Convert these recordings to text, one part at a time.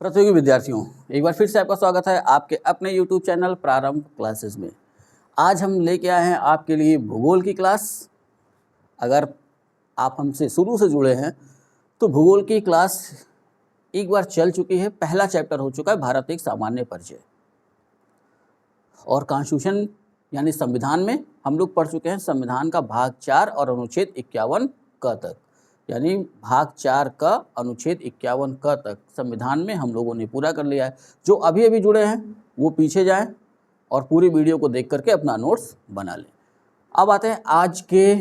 प्रतियोगी विद्यार्थियों, एक बार फिर से आपका स्वागत है आपके अपने YouTube चैनल प्रारंभ क्लासेस में। आज हम लेके आए हैं आपके लिए भूगोल की क्लास। अगर आप हमसे शुरू से जुड़े हैं तो भूगोल की क्लास एक बार चल चुकी है। पहला चैप्टर हो चुका है भारत एक सामान्य परिचय, और कॉन्स्टिट्यूशन यानी संविधान में हम लोग पढ़ चुके हैं संविधान का भाग 4 और अनुच्छेद 51 क तक, यानी भाग 4 का अनुच्छेद 51 क तक संविधान में हम लोगों ने पूरा कर लिया है। जो अभी अभी जुड़े हैं वो पीछे जाएं और पूरी वीडियो को देख करके अपना नोट्स बना लें। अब आते हैं आज के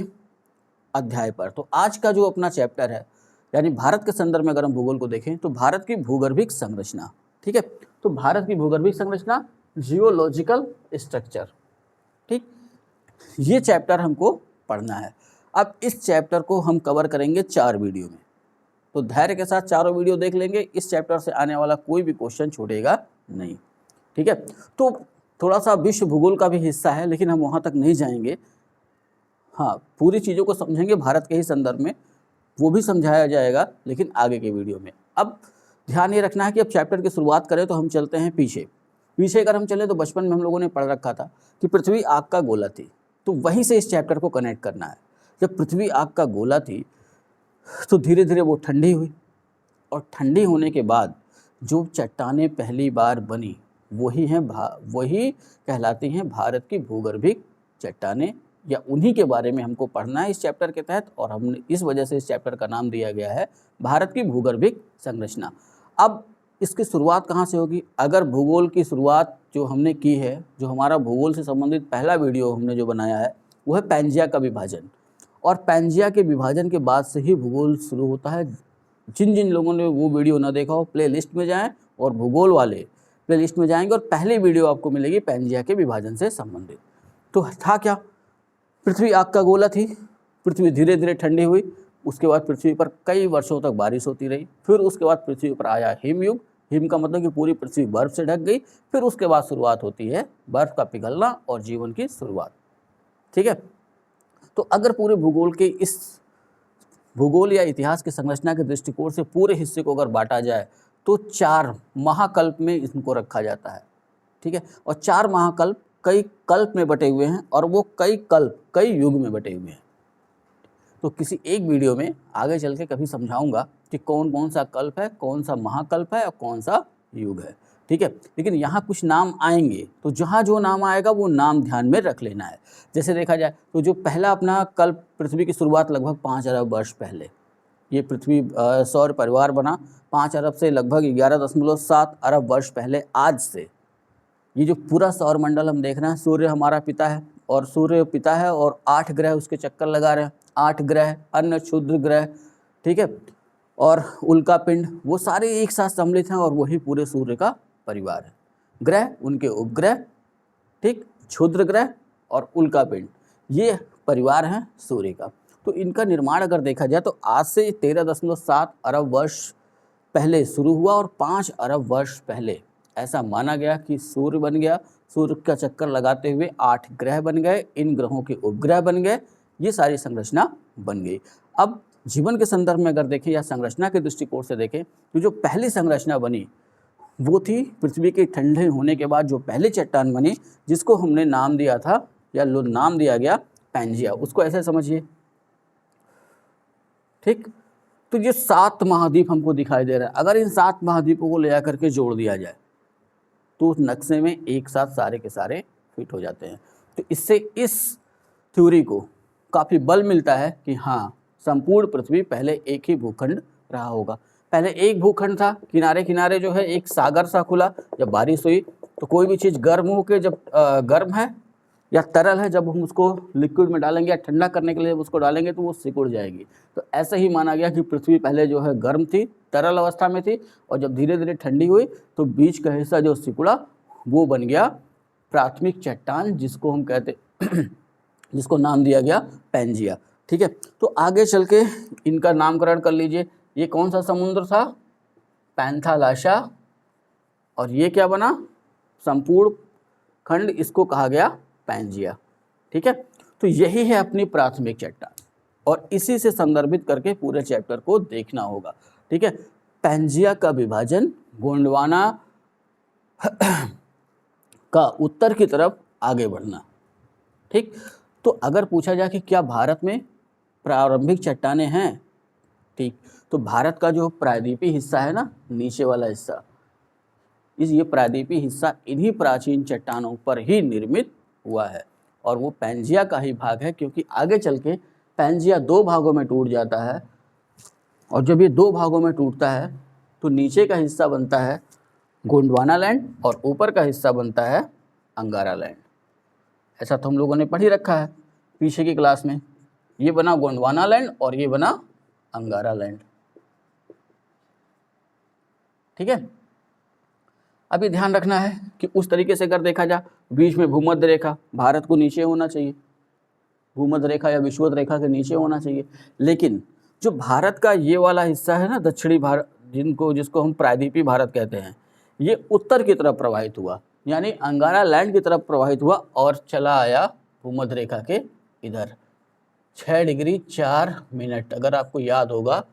अध्याय पर। तो आज का जो अपना चैप्टर है, यानी भारत के संदर्भ में अगर हम भूगोल को देखें तो भारत की भूगर्भिक संरचना, ठीक है। तो भारत की भूगर्भिक संरचना, जियोलॉजिकल स्ट्रक्चर, ठीक, ये चैप्टर हमको पढ़ना है। अब इस चैप्टर को हम कवर करेंगे 4 वीडियो में, तो धैर्य के साथ चारों वीडियो देख लेंगे। इस चैप्टर से आने वाला कोई भी क्वेश्चन छूटेगा नहीं, ठीक है। तो थोड़ा सा विश्व भूगोल का भी हिस्सा है, लेकिन हम वहाँ तक नहीं जाएंगे। हाँ, पूरी चीज़ों को समझेंगे भारत के ही संदर्भ में, वो भी समझाया जाएगा लेकिन आगे के वीडियो में। अब ध्यान ये रखना है कि अब चैप्टर की शुरुआत करें तो हम चलते हैं पीछे अगर हम चले तो बचपन में हम लोगों ने पढ़ रखा था कि पृथ्वी आग का गोला थी, तो वहीं से इस चैप्टर को कनेक्ट करना है। जब पृथ्वी आग का गोला थी तो धीरे धीरे वो ठंडी हुई, और ठंडी होने के बाद जो चट्टानें पहली बार बनी वही कहलाती हैं भारत की भूगर्भिक चट्टानें, या उन्हीं के बारे में हमको पढ़ना है इस चैप्टर के तहत, और हमने इस वजह से इस चैप्टर का नाम दिया गया है भारत की भूगर्भिक संरचना। अब इसकी शुरुआत कहाँ से होगी? अगर भूगोल की शुरुआत जो हमने की है, जो हमारा भूगोल से संबंधित पहला वीडियो हमने जो बनाया है वो है पैंजिया का विभाजन, और पैंजिया के विभाजन के बाद से ही भूगोल शुरू होता है। जिन जिन लोगों ने वो वीडियो ना देखा हो, प्ले लिस्ट में जाएँ और भूगोल वाले प्ले लिस्ट में जाएंगे और पहली वीडियो आपको मिलेगी पैंजिया के विभाजन से संबंधित। तो था क्या? पृथ्वी आग का गोला थी, पृथ्वी धीरे धीरे ठंडी हुई, उसके बाद पृथ्वी पर कई वर्षों तक बारिश होती रही, फिर उसके बाद पृथ्वी पर आया हिमयुग। हिम का मतलब कि पूरी पृथ्वी बर्फ से ढक गई, फिर उसके बाद शुरुआत होती है बर्फ का पिघलना और जीवन की शुरुआत, ठीक है। तो अगर पूरे भूगोल या इतिहास की संरचना के दृष्टिकोण से पूरे हिस्से को अगर बांटा जाए तो 4 महाकल्प में इनको रखा जाता है, ठीक है। और 4 महाकल्प कई कल्प में बटे हुए हैं, और वो कई युग में बटे हुए हैं। तो किसी एक वीडियो में आगे चल के कभी समझाऊंगा कि कौन कौन सा कल्प है, कौन सा महाकल्प है और कौन सा युग है, ठीक है। लेकिन यहाँ कुछ नाम आएंगे, तो जहाँ जो नाम आएगा वो नाम ध्यान में रख लेना है। जैसे देखा जाए तो जो पहला अपना कल्प, पृथ्वी की शुरुआत लगभग 5 अरब वर्ष पहले, ये पृथ्वी सौर परिवार बना 5 अरब से लगभग 11.7 अरब वर्ष पहले। आज से ये जो पूरा सौर मंडल हम देख रहे हैं, सूर्य हमारा पिता है और 8 ग्रह उसके चक्कर लगा रहे हैं, 8 ग्रह, अन्य क्षुद्र ग्रह, ठीक है, और उल्का पिंड, वो सारे एक साथ सम्मिलित हैं और वही पूरे सूर्य का परिवार है। ग्रह, उनके उपग्रह, ठीक, क्षुद्र ग्रह और उल्का पिंड, ये परिवार है सूर्य का। तो इनका निर्माण अगर देखा जाए तो आज से 13.7 अरब वर्ष पहले शुरू हुआ, और 5 अरब वर्ष पहले ऐसा माना गया कि सूर्य बन गया। सूर्य का चक्कर लगाते हुए 8 ग्रह बन गए, इन ग्रहों के उपग्रह बन गए, ये सारी संरचना बन गई। अब जीवन के संदर्भ में अगर देखें या संरचना के दृष्टिकोण से देखें तो जो पहली संरचना बनी वो थी पृथ्वी के ठंडे होने के बाद जो पहली चट्टान बनी, जिसको हमने नाम दिया था या नाम दिया गया पैंजिया। उसको ऐसे समझिए, ठीक। तो ये 7 महाद्वीप हमको दिखाई दे रहा है। अगर इन 7 महाद्वीपों को ले आकर के जोड़ दिया जाए तो उस नक्शे में एक साथ सारे के सारे फिट हो जाते हैं। तो इससे इस थ्योरी को काफ़ी बल मिलता है कि हाँ, संपूर्ण पृथ्वी पहले एक ही भूखंड रहा होगा। पहले एक भूखंड था, किनारे किनारे जो है एक सागर सा खुला। जब बारिश हुई तो कोई भी चीज़ गर्म हो के, जब गर्म है या तरल है, जब हम उसको लिक्विड में डालेंगे या ठंडा करने के लिए जब उसको डालेंगे तो वो सिकुड़ जाएगी। तो ऐसे ही माना गया कि पृथ्वी पहले जो है गर्म थी, तरल अवस्था में थी, और जब धीरे धीरे ठंडी हुई तो बीच का हिस्सा जो सिकुड़ा वो बन गया प्राथमिक चट्टान, जिसको हम कहते जिसको नाम दिया गया पैंजिया, ठीक है। तो आगे चल के इनका नामकरण कर लीजिए। ये कौन सा समुद्र था? पैंथालाशा, और ये क्या बना? संपूर्ण खंड, इसको कहा गया पैंजिया, ठीक है। तो यही है अपनी प्राथमिक चट्टान, और इसी से संदर्भित करके पूरे चैप्टर को देखना होगा, ठीक है। पैंजिया का विभाजन गोंडवाना का उत्तर की तरफ आगे बढ़ना। ठीक, तो अगर पूछा जाए कि क्या भारत में प्रारंभिक चट्टानें हैं, ठीक, तो भारत का जो प्रायद्वीपीय हिस्सा है ना, नीचे वाला हिस्सा, ये प्रायद्वीपीय हिस्सा इन्हीं प्राचीन चट्टानों पर ही निर्मित हुआ है और वो पैंजिया का ही भाग है, क्योंकि आगे चल के पैंजिया दो भागों में टूट जाता है और जब ये दो भागों में टूटता है तो नीचे का हिस्सा बनता है गोंडवाना लैंड और ऊपर का हिस्सा बनता है अंगारा लैंड। ऐसा तो हम लोगों ने पढ़ ही रखा है पीछे की क्लास में। ये बना गोंडवाना लैंड और ये बना अंगारा लैंड। ठीक है, अभी ध्यान रखना है कि उस तरीके से अगर देखा जाए, बीच में भूमध्य रेखा, भारत को नीचे होना चाहिए, भूमध्य रेखा या विषुवत रेखा के नीचे होना चाहिए, लेकिन जो भारत का ये वाला हिस्सा है ना, दक्षिणी भारत, जिसको हम प्रायद्वीपीय भारत कहते हैं, ये उत्तर की तरफ प्रवाहित हुआ, यानी अंगारा लैंड की तरफ प्रवाहित हुआ और चला आया भूमध्य रेखा के इधर 6 डिग्री 4 मिनट। अगर आपको याद होगा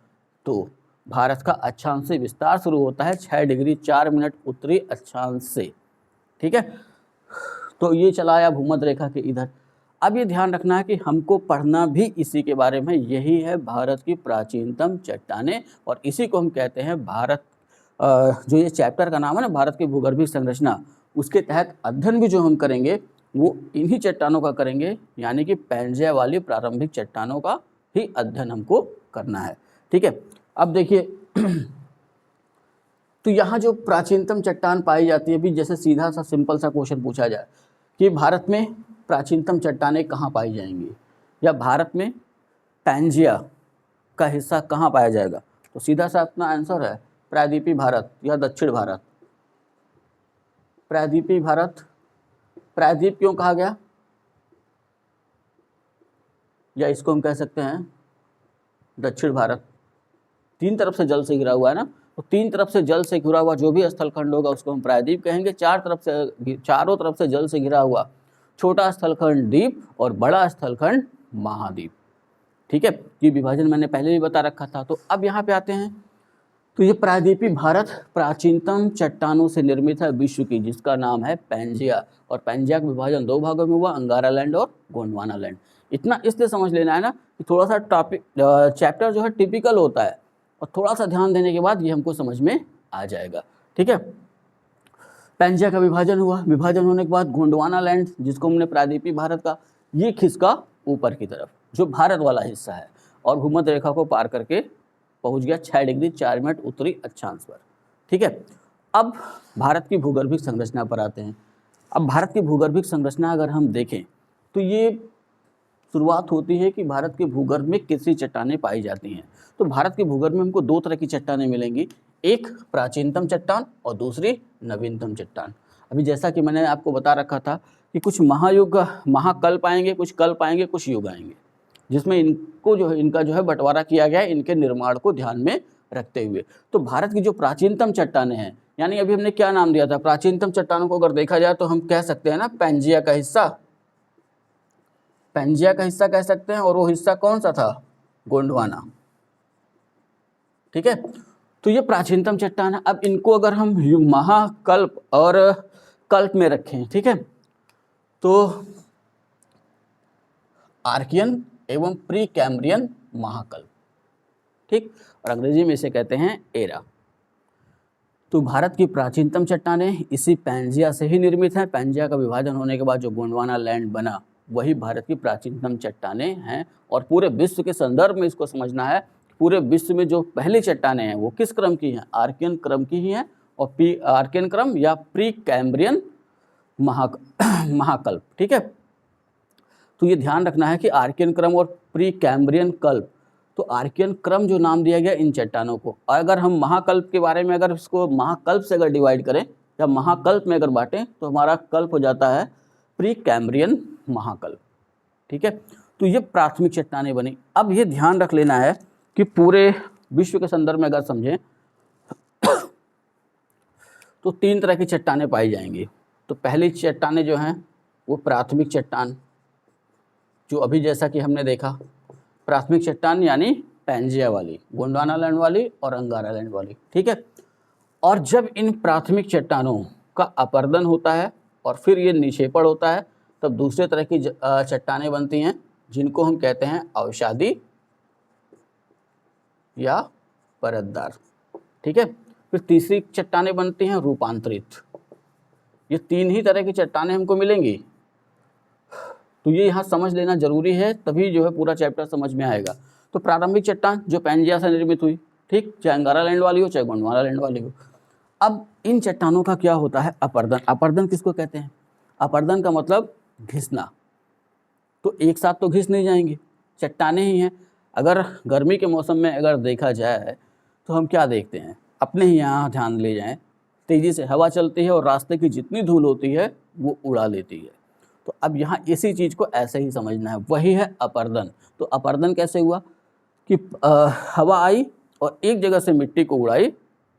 तो भारत का अक्षांश से विस्तार शुरू होता है 6 डिग्री 4 मिनट उत्तरी अक्षांश से। ठीक है, तो ये चला आया भूमध्य रेखा के इधर। अब ये ध्यान रखना है कि हमको पढ़ना भी इसी के बारे में, यही है भारत की प्राचीनतम चट्टानें और इसी को हम कहते हैं भारत, जो ये चैप्टर का नाम है ना, भारत की भूगर्भीय संरचना, उसके तहत अध्ययन भी जो हम करेंगे वो इन्हीं चट्टानों का करेंगे, यानी कि पैंजिया वाली प्रारंभिक चट्टानों का ही अध्ययन हमको करना है। ठीक है, अब देखिए तो यहाँ जो प्राचीनतम चट्टान पाई जाती है, भी जैसे सीधा सा सिंपल सा क्वेश्चन पूछा जाए कि भारत में प्राचीनतम चट्टानें कहाँ पाई जाएंगी या भारत में पैंजिया का हिस्सा कहाँ पाया जाएगा, तो सीधा सा अपना आंसर है प्रायद्वीपीय भारत या दक्षिण भारत। प्रायद्वीपीय भारत, प्रायद्वीप क्यों कहा गया, या इसको हम कह सकते हैं दक्षिण भारत। तीन तरफ से जल से घिरा हुआ है ना, तो तीन तरफ से जल से घिरा हुआ जो भी स्थलखंड होगा उसको हम प्रायद्वीप कहेंगे। चारों तरफ से जल से घिरा हुआ छोटा स्थलखंड द्वीप और बड़ा स्थलखंड महाद्वीप। ठीक है, ये विभाजन मैंने पहले भी बता रखा था। तो अब यहाँ पे आते हैं, तो ये प्रायद्वीपीय भारत प्राचीनतम चट्टानों से निर्मित है विश्व की, जिसका नाम है पैंजिया, और पैंजिया का विभाजन दो भागों में हुआ, अंगारा लैंड और गोंडवाना लैंड। इतना इसलिए समझ लेना है ना कि थोड़ा सा टॉपिक चैप्टर जो है टिपिकल होता है और थोड़ा सा ध्यान देने के बाद ये हमको समझ में आ जाएगा। ठीक है, पैंजिया का विभाजन हुआ, विभाजन होने के बाद गोंडवाना लैंड, जिसको हमने प्रायद्वीपीय भारत का, ये खिसका ऊपर की तरफ, जो भारत वाला हिस्सा है, और भूमध्य रेखा को पार करके पहुंच गया 6 डिग्री 4 मिनट उत्तरी अक्षांश पर। ठीक है, अब भारत की भूगर्भिक संरचना पर आते हैं। अब भारत की भूगर्भिक संरचना अगर हम देखें तो ये शुरुआत होती है कि भारत के भूगर्भ में कितनी चट्टानें पाई जाती हैं। तो भारत के भूगर्भ में हमको दो तरह की चट्टानें मिलेंगी, एक प्राचीनतम चट्टान और दूसरी नवीनतम चट्टान। अभी जैसा कि मैंने आपको बता रखा था कि कुछ महायुग, महाकल्प आएंगे, कुछ कल्प आएंगे, कुछ युग आएंगे, जिसमें इनका जो है बंटवारा किया गया है इनके निर्माण को ध्यान में रखते हुए। तो भारत की जो प्राचीनतम चट्टानें हैं, यानी अभी हमने क्या नाम दिया था, प्राचीनतम चट्टानों को अगर देखा जाए तो हम कह सकते हैं ना पैंजिया का हिस्सा, पैंजिया का हिस्सा कह सकते हैं, और वो हिस्सा कौन सा था, गोंडवाना। ठीक है, तो ये प्राचीनतम चट्टान है। अब इनको अगर हम महाकल्प और कल्प में रखें, ठीक है, तो आर्कियन एवं प्री कैम्ब्रियन महाकल्प, ठीक, और अंग्रेजी में इसे कहते हैं एरा। तो भारत की प्राचीनतम चट्टानें इसी पैंजिया से ही निर्मित हैं। पैंजिया का विभाजन होने के बाद जो गोंडवाना लैंड बना वही भारत की प्राचीनतम चट्टानें हैं। और पूरे विश्व के संदर्भ में इसको समझना है, पूरे विश्व में जो पहली चट्टानें हैं वो किस क्रम की हैं, आर्कियन क्रम की ही हैं, और आर्कियन क्रम या प्री कैम्ब्रियन महाकल्प। ठीक है, तो ये ध्यान रखना है कि आर्कियन क्रम और प्री कैम्ब्रियन कल्प, तो आर्कियन क्रम जो नाम दिया गया इन चट्टानों को, और अगर हम महाकल्प के बारे में अगर इसको महाकल्प से अगर डिवाइड करें या महाकल्प में अगर बांटें तो हमारा कल्प हो जाता है प्री कैम्ब्रियन महाकल्प। ठीक है, तो ये प्राथमिक चट्टानें बनी। अब ये ध्यान रख लेना है कि पूरे विश्व के संदर्भ में अगर समझें तो तीन तरह की चट्टानें पाई जाएंगी। तो पहली चट्टानें जो हैं वो प्राथमिक चट्टान, जो अभी जैसा कि हमने देखा, प्राथमिक चट्टान यानी पैंजिया वाली, गोंडवाना लैंड वाली और अंगारा लैंड वाली। ठीक है, और जब इन प्राथमिक चट्टानों का अपरदन होता है और फिर ये निक्षेपण होता है, तब दूसरे तरह की चट्टानें बनती हैं जिनको हम कहते हैं अवसादी या परतदार। ठीक है, फिर तीसरी चट्टानें बनती हैं रूपांतरित। ये तीन ही तरह की चट्टानें हमको मिलेंगी, तो ये यहाँ समझ लेना जरूरी है, तभी जो है पूरा चैप्टर समझ में आएगा। तो प्रारंभिक चट्टान जो पैंजिया से निर्मित हुई, ठीक, चाहे अंगारा लैंड वाली हो चाहे गोंडवाना लैंड वाली हो। अब इन चट्टानों का क्या होता है, अपरदन। अपरदन किसको कहते हैं? अपरदन का मतलब घिसना। तो एक साथ तो घिस नहीं जाएंगी, चट्टानें ही हैं। अगर गर्मी के मौसम में अगर देखा जाए तो हम क्या देखते हैं, अपने ही यहाँ ध्यान ले जाएं, तेज़ी से हवा चलती है और रास्ते की जितनी धूल होती है वो उड़ा लेती है। तो अब यहाँ इसी चीज़ को ऐसे ही समझना है, वही है अपरदन। तो अपरदन कैसे हुआ कि हवा आई और एक जगह से मिट्टी को उड़ाई,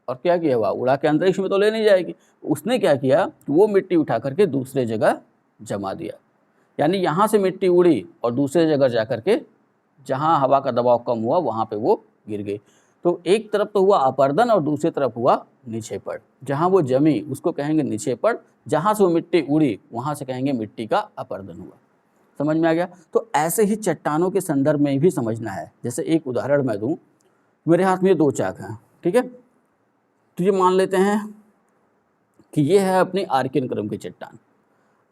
और क्या किया, हवा उड़ा के अंतरिक्ष में तो ले नहीं जाएगी, उसने क्या किया, वो मिट्टी उठा करके दूसरे जगह जमा दिया। यानी यहाँ से मिट्टी उड़ी और दूसरे जगह जा कर के जहाँ हवा का दबाव कम हुआ वहाँ पे वो गिर गई। तो एक तरफ तो हुआ अपरदन और दूसरी तरफ हुआ निक्षेपण। जहाँ वो जमी उसको कहेंगे निक्षेपण, जहाँ से वो मिट्टी उड़ी वहाँ से कहेंगे मिट्टी का अपरदन हुआ। समझ में आ गया? तो ऐसे ही चट्टानों के संदर्भ में भी समझना है। जैसे एक उदाहरण मैं दूँ, मेरे हाथ में ये दो चाक हैं, ठीक है, तो ये मान लेते हैं कि ये है अपनी आर्कियन क्रम की चट्टान।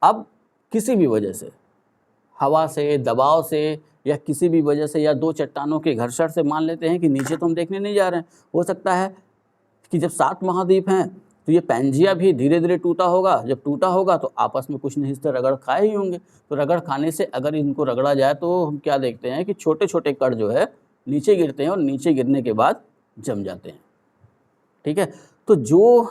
अब किसी भी वजह से, हवा से, दबाव से, या किसी भी वजह से, या दो चट्टानों के घर्षण से मान लेते हैं कि नीचे तो हम देखने नहीं जा रहे हैं, हो सकता है कि जब 7 महाद्वीप हैं तो ये पैंजिया भी धीरे धीरे टूटा होगा। जब टूटा होगा तो आपस में कुछ नहीं तो रगड़ खाए ही होंगे। तो रगड़ खाने से अगर इनको रगड़ा जाए तो हम क्या देखते हैं कि छोटे छोटे कण जो है नीचे गिरते हैं और नीचे गिरने के बाद जम जाते हैं। ठीक है, तो जो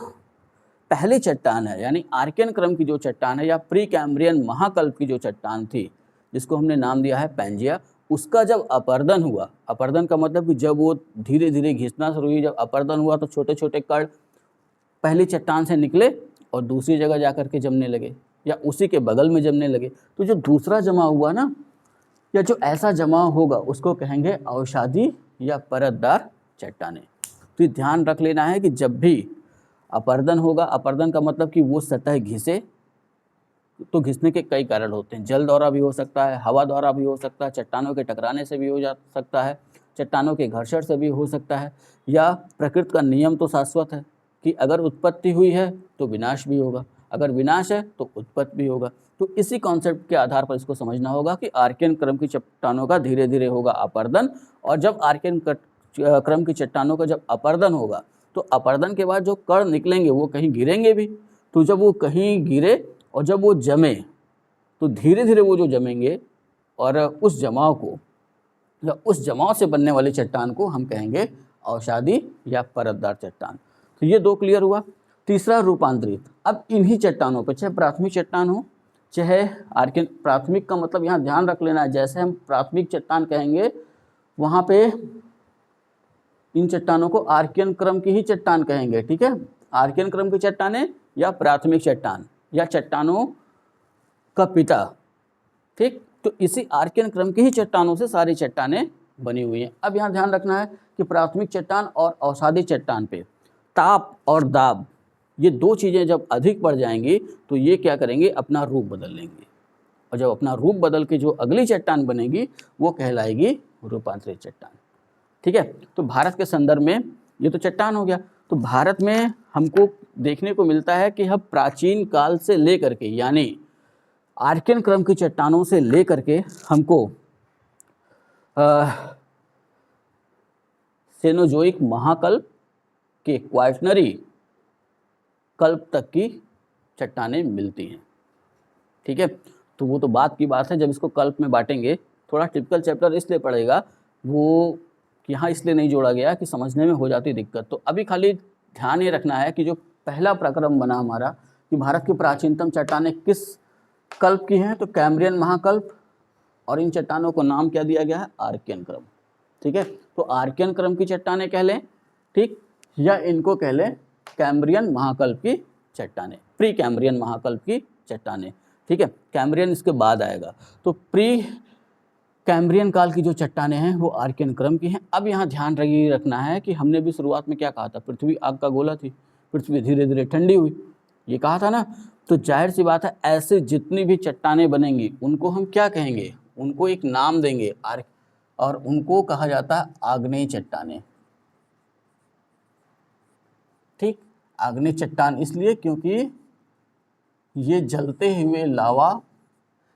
पहली चट्टान है यानी आर्कियन क्रम की जो चट्टान है या प्री कैम्ब्रियन महाकल्प की जो चट्टान थी जिसको हमने नाम दिया है पैंजिया, उसका जब अपरदन हुआ, अपरदन का मतलब कि जब वो धीरे धीरे घिसना शुरू हुई, जब अपरदन हुआ तो छोटे छोटे कण पहली चट्टान से निकले और दूसरी जगह जाकर के जमने लगे या उसी के बगल में जमने लगे। तो जो दूसरा जमा हुआ ना, या जो ऐसा जमा होगा उसको कहेंगे अवसादी या परतदार चट्टानें। तो ध्यान रख लेना है कि जब भी अपरदन होगा, अपरदन का मतलब कि वो सतह घिसे, तो घिसने के कई कारण होते हैं। जल द्वारा भी हो सकता है, हवा द्वारा भी हो सकता है, चट्टानों के टकराने से भी हो जा सकता है, चट्टानों के घर्षण से भी हो सकता है, या प्रकृति का नियम तो शाश्वत है कि अगर उत्पत्ति हुई है तो विनाश भी होगा, अगर विनाश है तो उत्पत्ति भी होगा। तो इसी कॉन्सेप्ट के आधार पर इसको समझना होगा कि आर्कियन क्रम की चट्टानों का धीरे धीरे होगा अपरदन, और जब आर्कियन क्रम की चट्टानों का जब अपरदन होगा तो अपरदन के बाद जो कण निकलेंगे वो कहीं गिरेंगे भी। तो जब वो कहीं गिरे और जब वो जमे तो धीरे धीरे वो जो जमेंगे और उस जमाव को या उस जमाव से बनने वाली चट्टान को हम कहेंगे अवसादी या परतदार चट्टान। तो ये दो क्लियर हुआ। तीसरा रूपांतरित। अब इन्हीं चट्टानों पर, चाहे प्राथमिक चट्टान हो चाहे आर्कियन, प्राथमिक का मतलब यहाँ ध्यान रख लेना है, जैसे हम प्राथमिक चट्टान कहेंगे वहाँ पे इन चट्टानों को आर्कियन क्रम की ही चट्टान कहेंगे। ठीक है, आर्कियन क्रम की चट्टानें या प्राथमिक चट्टान या चट्टानों का पिता। ठीक, तो इसी आर्कियन क्रम की ही चट्टानों से सारी चट्टानें बनी हुई हैं। अब यहाँ ध्यान रखना है कि प्राथमिक चट्टान और अवसादी चट्टान पे ताप और दाब, ये दो चीज़ें जब अधिक बढ़ जाएंगी तो ये क्या करेंगे, अपना रूप बदल लेंगे, और जब अपना रूप बदल के जो अगली चट्टान बनेगी वो कहलाएगी रूपांतरित चट्टान। ठीक है, तो भारत के संदर्भ में ये तो चट्टान हो गया। तो भारत में हमको देखने को मिलता है कि हम प्राचीन काल से लेकर के यानी आर्कियन क्रम की चट्टानों से लेकर के हमको सेनोजोइक महाकल्प के क्वाटरनरी कल्प तक की चट्टानें मिलती हैं। ठीक है, तो वो तो बात की बात है, जब इसको कल्प में बांटेंगे थोड़ा टिपिकल चैप्टर इसलिए पड़ेगा, वो यहाँ इसलिए नहीं जोड़ा गया कि समझने में हो जाती दिक्कत। तो अभी खाली ध्यान ये रखना है कि जो पहला प्रक्रम बना हमारा कि भारत की प्राचीनतम चट्टानें किस कल्प की हैं, तो कैम्ब्रियन महाकल्प, और इन चट्टानों को नाम क्या दिया गया है, आर्कियन क्रम। ठीक है, तो आर्कियन क्रम की चट्टानें कह लें, ठीक, या इनको कह लें कैम्ब्रियन महाकल्प की चट्टानें, प्री कैम्ब्रियन महाकल्प की चट्टानें। ठीक है, कैम्ब्रियन इसके बाद आएगा। तो प्री कैम्ब्रियन काल की जो चट्टानें हैं वो आर्कियन क्रम की हैं। अब यहाँ ध्यान रखना है कि हमने भी शुरुआत में क्या कहा था, पृथ्वी आग का गोला थी। पृथ्वी धीरे धीरे ठंडी हुई, ये कहा था ना। तो जाहिर सी बात है ऐसे जितनी भी चट्टानें बनेंगी उनको हम क्या कहेंगे, उनको एक नाम देंगे और उनको कहा जाता है आग्नेय चट्टानें। ठीक, आग्नेय चट्टान इसलिए क्योंकि ये जलते हुए लावा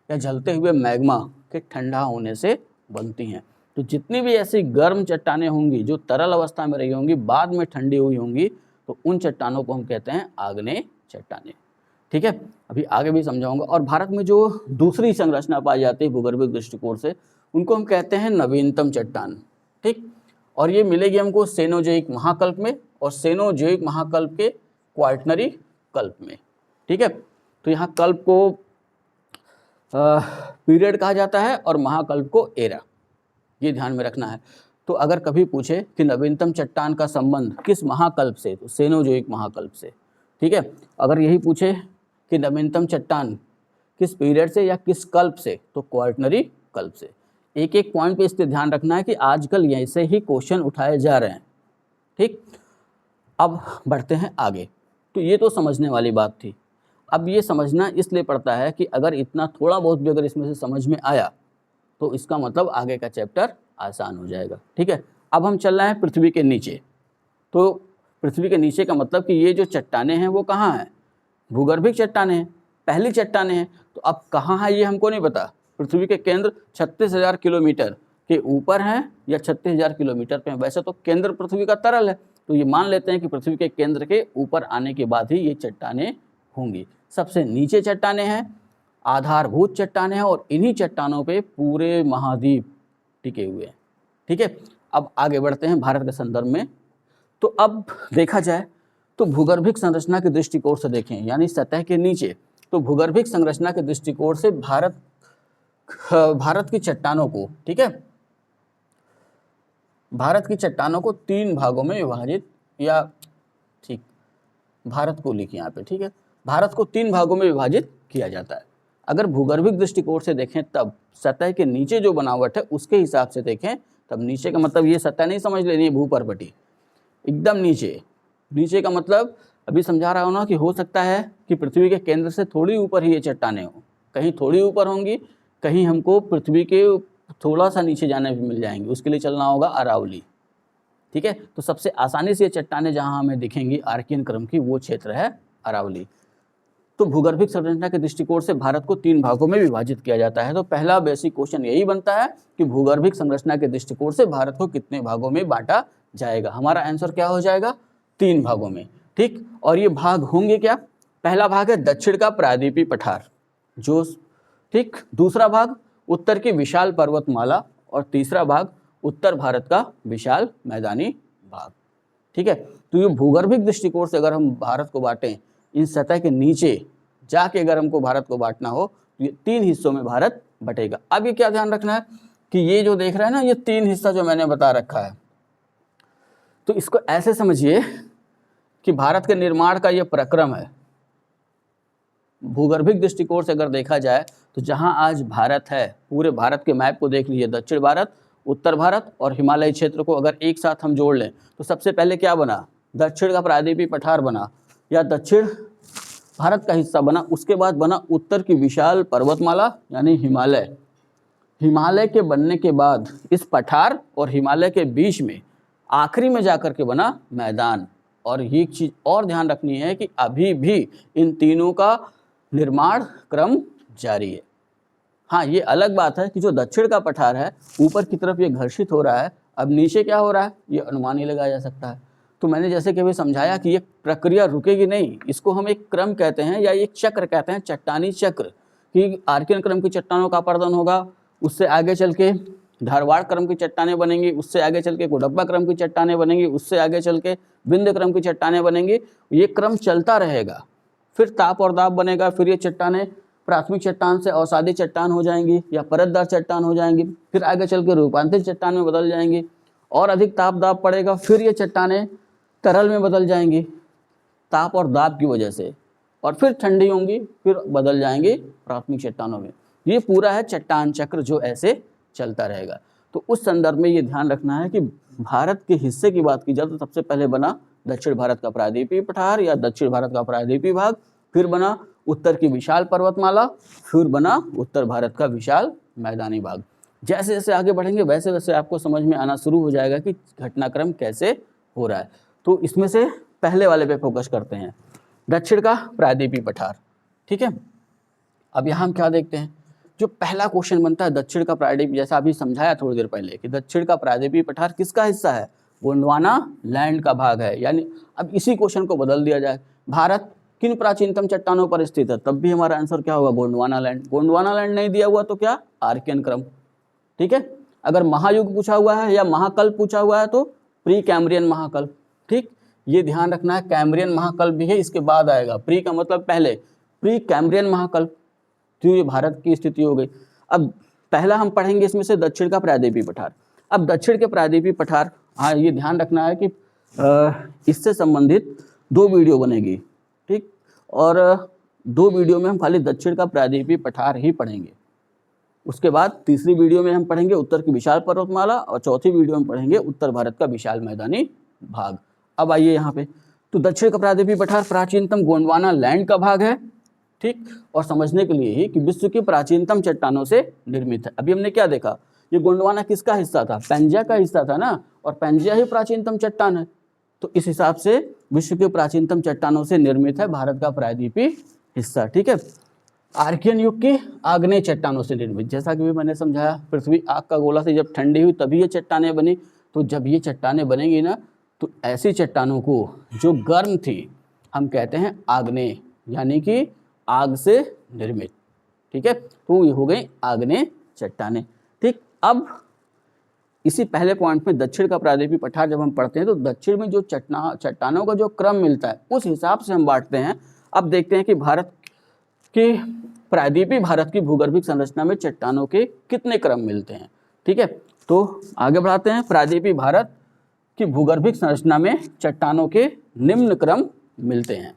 या जलते हुए मैग्मा के ठंडा होने से बनती हैं। तो जितनी भी ऐसी गर्म चट्टानें होंगी जो तरल अवस्था में रही होंगी, बाद में ठंडी हुई होंगी, तो उन चट्टानों को हम कहते हैं आग्नेय चट्टानें। ठीक है, अभी आगे भी समझाऊंगा। और भारत में जो दूसरी संरचना पाई जाती है भूगर्भिक दृष्टिकोण से, उनको हम कहते हैं नवीनतम चट्टान। ठीक, और ये मिलेगी हमको सेनोजोइक महाकल्प में और सेनोजोइक महाकल्प के क्वार्टनरी कल्प में। ठीक है, तो यहाँ कल्प को पीरियड कहा जाता है और महाकल्प को एरा, ये ध्यान में रखना है। तो अगर कभी पूछे कि नवीनतम चट्टान का संबंध किस महाकल्प से, तो सेनोजोइक महाकल्प से। ठीक है, अगर यही पूछे कि नवीनतम चट्टान किस पीरियड से या किस कल्प से, तो क्वार्टनरी कल्प से। एक एक पॉइंट पे इसलिए ध्यान रखना है कि आजकल ऐसे ही क्वेश्चन उठाए जा रहे हैं। ठीक, अब बढ़ते हैं आगे। तो ये तो समझने वाली बात थी। अब ये समझना इसलिए पड़ता है कि अगर इतना थोड़ा बहुत भी अगर इसमें से समझ में आया तो इसका मतलब आगे का चैप्टर आसान हो जाएगा। ठीक है, अब हम चल रहे हैं पृथ्वी के नीचे। तो पृथ्वी के नीचे का मतलब कि ये जो चट्टानें हैं वो कहाँ हैं, भूगर्भिक चट्टानें हैं, पहली चट्टानें हैं। तो अब कहाँ है ये हमको नहीं पता। पृथ्वी के केंद्र 36,000 किलोमीटर के ऊपर हैं या 36,000 किलोमीटर पे हैं। वैसे तो केंद्र पृथ्वी का तरल है, तो ये मान लेते हैं कि पृथ्वी के केंद्र के ऊपर आने के बाद ही ये चट्टानें होंगी। सबसे नीचे चट्टानें हैं, आधारभूत चट्टानें हैं, और इन्हीं चट्टानों पे पूरे महाद्वीप टिके हुए हैं। ठीक है, अब आगे बढ़ते हैं भारत के संदर्भ में। तो अब देखा जाए तो भूगर्भिक संरचना के दृष्टिकोण से देखें, यानी सतह के नीचे, तो भूगर्भिक संरचना के दृष्टिकोण से भारत की चट्टानों को, ठीक है, भारत की चट्टानों को 3 भागों में विभाजित, या ठीक, भारत को लिखिए यहाँ पे। ठीक है, भारत को 3 भागों में विभाजित किया जाता है। अगर भूगर्भिक दृष्टिकोण से देखें तब सतह के नीचे जो बनावट है उसके हिसाब से देखें, तब नीचे का मतलब ये सतह नहीं समझ लेनी है भूपर्वती, एकदम नीचे। नीचे का मतलब अभी समझा रहा हूँ ना कि हो सकता है कि पृथ्वी के केंद्र से थोड़ी ऊपर ही ये चट्टानें हों, कहीं थोड़ी ऊपर होंगी, कहीं हमको पृथ्वी के थोड़ा सा नीचे जाने भी मिल जाएंगे, उसके लिए चलना होगा अरावली। ठीक है, तो सबसे आसानी से ये चट्टानें जहाँ हमें दिखेंगी आर्कियन क्रम की, वो क्षेत्र है अरावली। तो भूगर्भिक संरचना के दृष्टिकोण से भारत को 3 भागों में विभाजित किया जाता है। तो पहला बेसिक क्वेश्चन यही बनता है कि भूगर्भिक संरचना के दृष्टिकोण से भारत को कितने भागों में बांटा जाएगा। हमारा आंसर क्या हो जाएगा, 3 भागों में। ठीक, और ये भाग होंगे क्या, पहला भाग है दक्षिण का प्रायद्वीपीय पठार जो, ठीक, दूसरा भाग उत्तर की विशाल पर्वतमाला, और तीसरा भाग उत्तर भारत का विशाल मैदानी भाग। ठीक है, तो ये भूगर्भिक दृष्टिकोण से अगर हम भारत को बांटें, इन सतह के नीचे जाके अगर हमको भारत को बांटना हो तो ये 3 हिस्सों में भारत बटेगा। अब ये क्या ध्यान रखना है कि ये जो देख रहे हैं ना, ये 3 हिस्सा जो मैंने बता रखा है, तो इसको ऐसे समझिए कि भारत के निर्माण का ये प्रक्रम है। भूगर्भिक दृष्टिकोण से अगर देखा जाए तो जहां आज भारत है, पूरे भारत के मैप को देख लीजिए, दक्षिण भारत, उत्तर भारत और हिमालय क्षेत्र को अगर एक साथ हम जोड़ लें तो सबसे पहले क्या बना, दक्षिण का प्रायद्वीपीय पठार बना या दक्षिण भारत का हिस्सा बना। उसके बाद बना उत्तर की विशाल पर्वतमाला यानी हिमालय। हिमालय के बनने के बाद इस पठार और हिमालय के बीच में आखिरी में जाकर के बना मैदान। और ये चीज़ और ध्यान रखनी है कि अभी भी इन तीनों का निर्माण क्रम जारी है। हाँ, ये अलग बात है कि जो दक्षिण का पठार है ऊपर की तरफ ये घर्षित हो रहा है, अब नीचे क्या हो रहा है ये अनुमान ही लगाया जा सकता है। तो मैंने जैसे कि अभी समझाया कि ये प्रक्रिया रुकेगी नहीं, इसको हम एक क्रम कहते हैं या एक चक्र कहते हैं, चट्टानी चक्र, कि आर्कियन क्रम की चट्टानों का अपर्दन होगा, उससे आगे चल के धारवाड़ क्रम की चट्टानें बनेंगी, उससे आगे चल के कुडब्बा क्रम की चट्टानें बनेंगी, उससे आगे चल के विंध्य क्रम की चट्टानें बनेंगी। ये क्रम चलता रहेगा। फिर ताप और दाब बनेगा, फिर ये चट्टानें प्राथमिक चट्टान से अवसादी चट्टान हो जाएंगी या परतदार चट्टान हो जाएंगी, फिर आगे चल के रूपांतरित चट्टान में बदल जाएंगी, और अधिक ताप दाब पड़ेगा, फिर ये चट्टानें तरल में बदल जाएंगी ताप और दाब की वजह से, और फिर ठंडी होंगी, फिर बदल जाएंगी प्राथमिक चट्टानों में। ये पूरा है चट्टान चक्र जो ऐसे चलता रहेगा। तो उस संदर्भ में ये ध्यान रखना है कि भारत के हिस्से की बात की जाए तो सबसे पहले बना दक्षिण भारत का प्रायद्वीपीय पठार या दक्षिण भारत का प्रायद्वीपीय भाग, फिर बना उत्तर की विशाल पर्वतमाला, फिर बना उत्तर भारत का विशाल मैदानी भाग। जैसे जैसे आगे बढ़ेंगे वैसे वैसे आपको समझ में आना शुरू हो जाएगा कि घटनाक्रम कैसे हो रहा है। तो इसमें से पहले वाले पे फोकस करते हैं, दक्षिण का प्रायद्वीपीय पठार। ठीक है, अब यहाँ हम क्या देखते हैं, जो पहला क्वेश्चन बनता है दक्षिण का प्रायद्वीपीय, जैसा अभी समझाया थोड़ी देर पहले कि दक्षिण का प्रायद्वीपीय पठार किसका हिस्सा है, गोंडवाना लैंड का भाग है। यानी अब इसी क्वेश्चन को बदल दिया जाए, भारत किन प्राचीनतम चट्टानों पर स्थित है, तब भी हमारा आंसर क्या होगा, गोंडवाना लैंड। गोंडवाना लैंड नहीं दिया हुआ तो क्या, आर्कियन क्रम। ठीक है, अगर महायुग पूछा हुआ है या महाकल्प पूछा हुआ है तो प्री कैम्ब्रियन महाकल्प। ठीक, ये ध्यान रखना है, कैम्ब्रियन महाकल्प भी है, इसके बाद आएगा। प्री का मतलब पहले, प्री कैम्ब्रियन महाकल्प। तो ये भारत की स्थिति हो गई। अब पहला हम पढ़ेंगे इसमें से दक्षिण का प्रायद्वीपीय पठार। अब दक्षिण के प्रायद्वीपीय पठार, हाँ ये ध्यान रखना है कि इससे संबंधित 2 वीडियो बनेगी। ठीक, और 2 वीडियो में हम खाली दक्षिण का प्रायद्वीपीय पठार ही पढ़ेंगे। उसके बाद तीसरी वीडियो में हम पढ़ेंगे उत्तर की विशाल पर्वतमाला और चौथी वीडियो में पढ़ेंगे उत्तर भारत का विशाल मैदानी भाग। अब आइए यहाँ पे, तो दक्षिण का प्रायद्वीपीय पठार प्राचीनतम गोंडवाना लैंड का भाग है। ठीक, और समझने के लिए ही कि विश्व की प्राचीनतम चट्टानों से निर्मित है। अभी हमने क्या देखा, ये गोंडवाना किसका हिस्सा था, पैंजिया का हिस्सा था ना, और पैंजिया ही प्राचीनतम चट्टान है। तो इस हिसाब से विश्व के प्राचीनतम चट्टानों से निर्मित है भारत का प्रायद्वीपीय हिस्सा। ठीक है, आर्कियन युग की आग्नेय चट्टानों से निर्मित, जैसा कि भी मैंने समझाया, पृथ्वी आग का गोला से जब ठंडी हुई तभी ये चट्टानें बनी। तो जब ये चट्टानें बनेंगी ना, तो ऐसी चट्टानों को जो गर्म थी हम कहते हैं आग्नेय, यानी कि आग से निर्मित। ठीक है, तो ये हो गई आग्नेय चट्टानें। ठीक, अब इसी पहले पॉइंट में दक्षिण का प्रायद्वीपीय पठार जब हम पढ़ते हैं तो दक्षिण में जो चट्टानों का जो क्रम मिलता है उस हिसाब से हम बांटते हैं। अब देखते हैं कि भारत के प्रायद्वीपीय भारत की भूगर्भिक संरचना में चट्टानों के कितने क्रम मिलते हैं। ठीक है, तो आगे बढ़ाते हैं। प्रायद्वीपीय भारत की भूगर्भिक संरचना में चट्टानों के निम्न क्रम मिलते हैं।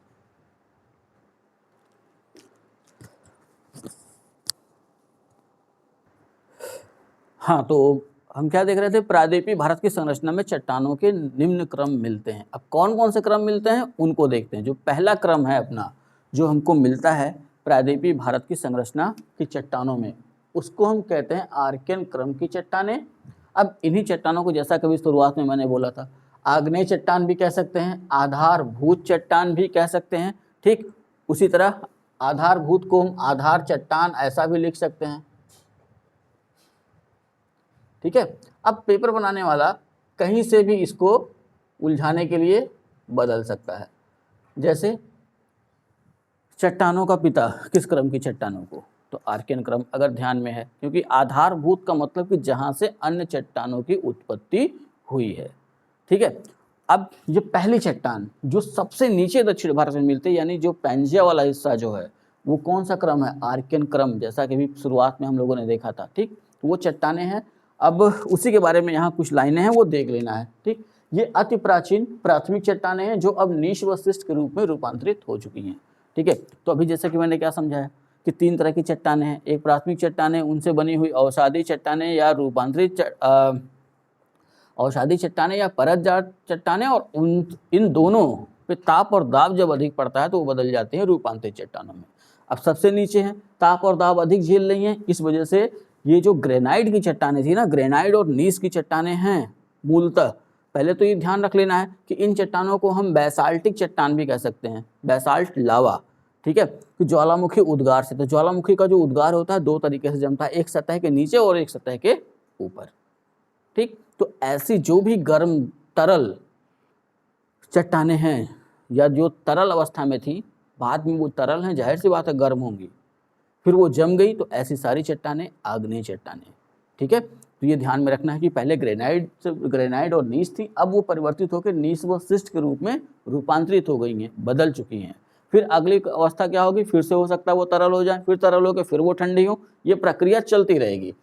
हाँ, तो हम क्या देख रहे थे, प्रायद्वीपीय भारत की संरचना में चट्टानों के निम्न क्रम मिलते हैं। अब कौन कौन से क्रम मिलते हैं उनको देखते हैं। जो पहला क्रम है अपना, जो हमको मिलता है प्रायद्वीपीय भारत की संरचना की चट्टानों में, उसको हम कहते हैं आर्कियन क्रम की चट्टानें। अब इन्हीं चट्टानों को, जैसा कभी शुरुआत में मैंने बोला था, आग्नेय चट्टान भी कह सकते हैं, आधारभूत चट्टान भी कह सकते हैं। ठीक, उसी तरह आधारभूत को हम आधार चट्टान ऐसा भी लिख सकते हैं। ठीक है, अब पेपर बनाने वाला कहीं से भी इसको उलझाने के लिए बदल सकता है। जैसे चट्टानों का पिता, किस क्रम की चट्टानों को, तो आर्कियन क्रम अगर ध्यान में है, क्योंकि आधारभूत का मतलब कि जहां से अन्य चट्टानों की उत्पत्ति हुई है। ठीक है, अब ये पहली चट्टान जो सबसे नीचे दक्षिण भारत में मिलते हैं, यानी जो पैंजिया वाला हिस्सा जो है वो कौन सा क्रम है, आर्कियन क्रम, जैसा कि भी शुरुआत में हम लोगों ने देखा था। ठीक, तो वो चट्टानें हैं। अब उसी के बारे में यहाँ कुछ लाइनें हैं, वो देख लेना है। ठीक, ये अति प्राचीन प्राथमिक चट्टानें हैं जो अब नीश व शिष्ट के रूप में रूपांतरित हो चुकी हैं। ठीक है, तो अभी जैसे कि मैंने क्या समझाया कि 3 तरह की चट्टानें हैं, एक प्राथमिक चट्टानें, उनसे बनी हुई अवसादी चट्टानें या रूपांतरित अवसादी चट्टानें या परतजात चट्टानें, और इन दोनों पे ताप और दाब जब अधिक पड़ता है तो वो बदल जाते हैं रूपांतरित चट्टानों में। अब सबसे नीचे हैं, ताप और दाब अधिक झेल रही हैं, इस वजह से ये जो ग्रेनाइट की चट्टानें थी ना, ग्रेनाइट और नीस की चट्टानें हैं मूलतः। पहले तो ये ध्यान रख लेना है कि इन चट्टानों को हम बैसाल्टिक चट्टान भी कह सकते हैं, बैसाल्ट लावा। ठीक है, कि ज्वालामुखी उद्गार से, तो ज्वालामुखी का जो उद्गार होता है 2 तरीके से जमता है, एक सतह के नीचे और एक सतह के ऊपर। ठीक, तो ऐसी जो भी गर्म तरल चट्टानें हैं या जो तरल अवस्था में थी, बाद में वो तरल हैं, जाहिर सी बात है गर्म होंगी, फिर वो जम गई, तो ऐसी सारी चट्टानें आग्नेय चट्टानें। ठीक है, तो ये ध्यान में रखना है कि पहले ग्रेनाइट और नीस थी, अब वो परिवर्तित होकर नीस व शिष्ट के रूप में रूपांतरित हो गई हैं, बदल चुकी हैं। फिर अगली अवस्था क्या होगी, फिर से हो सकता है वो तरल हो जाए, फिर तरल होकर फिर वो ठंडी हो, ये प्रक्रिया चलती रहेगी।